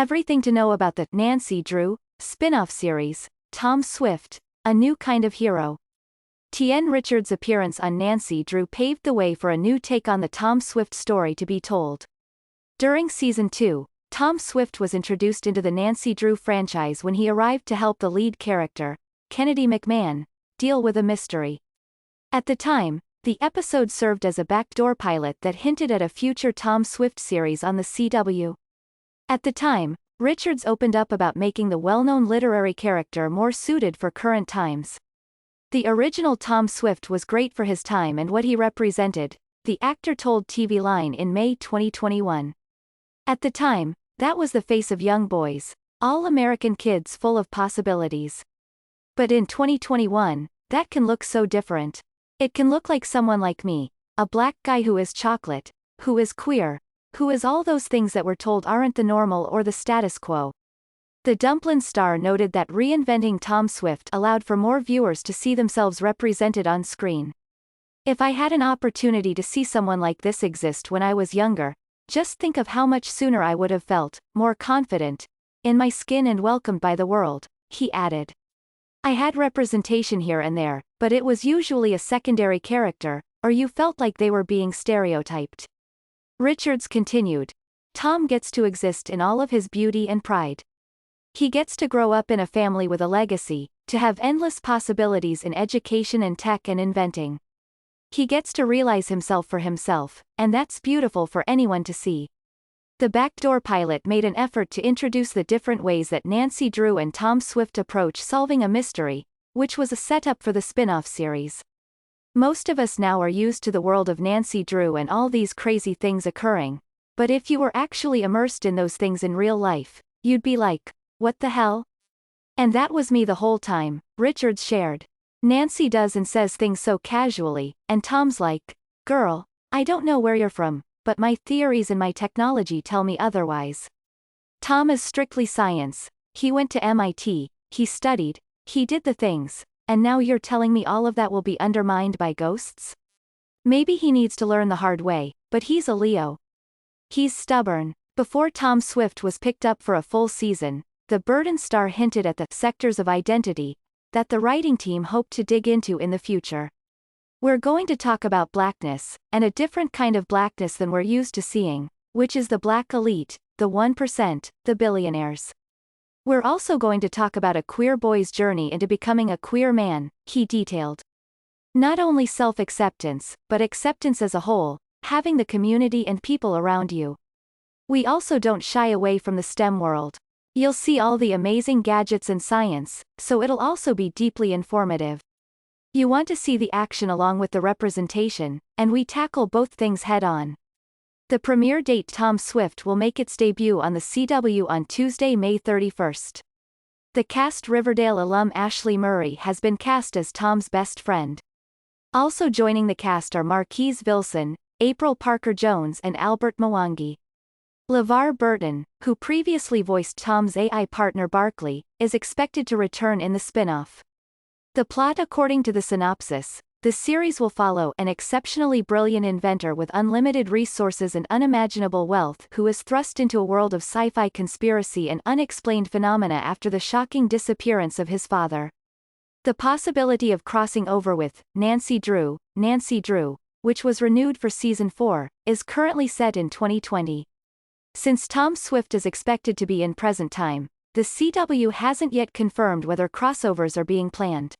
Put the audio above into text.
Everything to know about the Nancy Drew spin-off series, Tom Swift, a new kind of hero. Tien Richards' appearance on Nancy Drew paved the way for a new take on the Tom Swift story to be told. During Season 2, Tom Swift was introduced into the Nancy Drew franchise when he arrived to help the lead character, Kennedy McMahon, deal with a mystery. At the time, the episode served as a backdoor pilot that hinted at a future Tom Swift series on the CW. At the time, Richards opened up about making the well-known literary character more suited for current times. The original Tom Swift was great for his time and what he represented, the actor told TV Line in May 2021. At the time, that was the face of young boys, all American kids full of possibilities. But in 2021, that can look so different. It can look like someone like me, a black guy who is chocolate, who is queer, who is all those things that we're told aren't the normal or the status quo. The Dumpling star noted that reinventing Tom Swift allowed for more viewers to see themselves represented on screen. If I had an opportunity to see someone like this exist when I was younger, just think of how much sooner I would have felt more confident in my skin and welcomed by the world, he added. I had representation here and there, but it was usually a secondary character, or you felt like they were being stereotyped. Richards continued. Tom gets to exist in all of his beauty and pride. He gets to grow up in a family with a legacy, to have endless possibilities in education and tech and inventing. He gets to realize himself for himself, and that's beautiful for anyone to see. The backdoor pilot made an effort to introduce the different ways that Nancy Drew and Tom Swift approach solving a mystery, which was a setup for the spin-off series. Most of us now are used to the world of Nancy Drew and all these crazy things occurring, but if you were actually immersed in those things in real life, you'd be like, what the hell? And that was me the whole time, Richards shared. Nancy does and says things so casually, and Tom's like, girl, I don't know where you're from, but my theories and my technology tell me otherwise. Tom is strictly science, he went to MIT, he studied, he did the things, and now you're telling me all of that will be undermined by ghosts? Maybe he needs to learn the hard way, but he's a Leo. He's stubborn. Before Tom Swift was picked up for a full season, the Burden star hinted at the sectors of identity that the writing team hoped to dig into in the future. We're going to talk about blackness, and a different kind of blackness than we're used to seeing, which is the black elite, the 1%, the billionaires. We're also going to talk about a queer boy's journey into becoming a queer man, he detailed. Not only self-acceptance, but acceptance as a whole, having the community and people around you. We also don't shy away from the STEM world. You'll see all the amazing gadgets and science, so it'll also be deeply informative. You want to see the action along with the representation, and we tackle both things head-on. The premiere date Tom Swift will make its debut on the CW on Tuesday, May 31st. The cast Riverdale alum Ashley Murray has been cast as Tom's best friend. Also joining the cast are Marquise Vilson, April Parker-Jones and Albert Mwangi. LeVar Burton, who previously voiced Tom's AI partner Barkley, is expected to return in the spin-off. The plot according to the synopsis, the series will follow an exceptionally brilliant inventor with unlimited resources and unimaginable wealth who is thrust into a world of sci-fi conspiracy and unexplained phenomena after the shocking disappearance of his father. The possibility of crossing over with Nancy Drew, which was renewed for Season 4, is currently set in 2020. Since Tom Swift is expected to be in present time, the CW hasn't yet confirmed whether crossovers are being planned.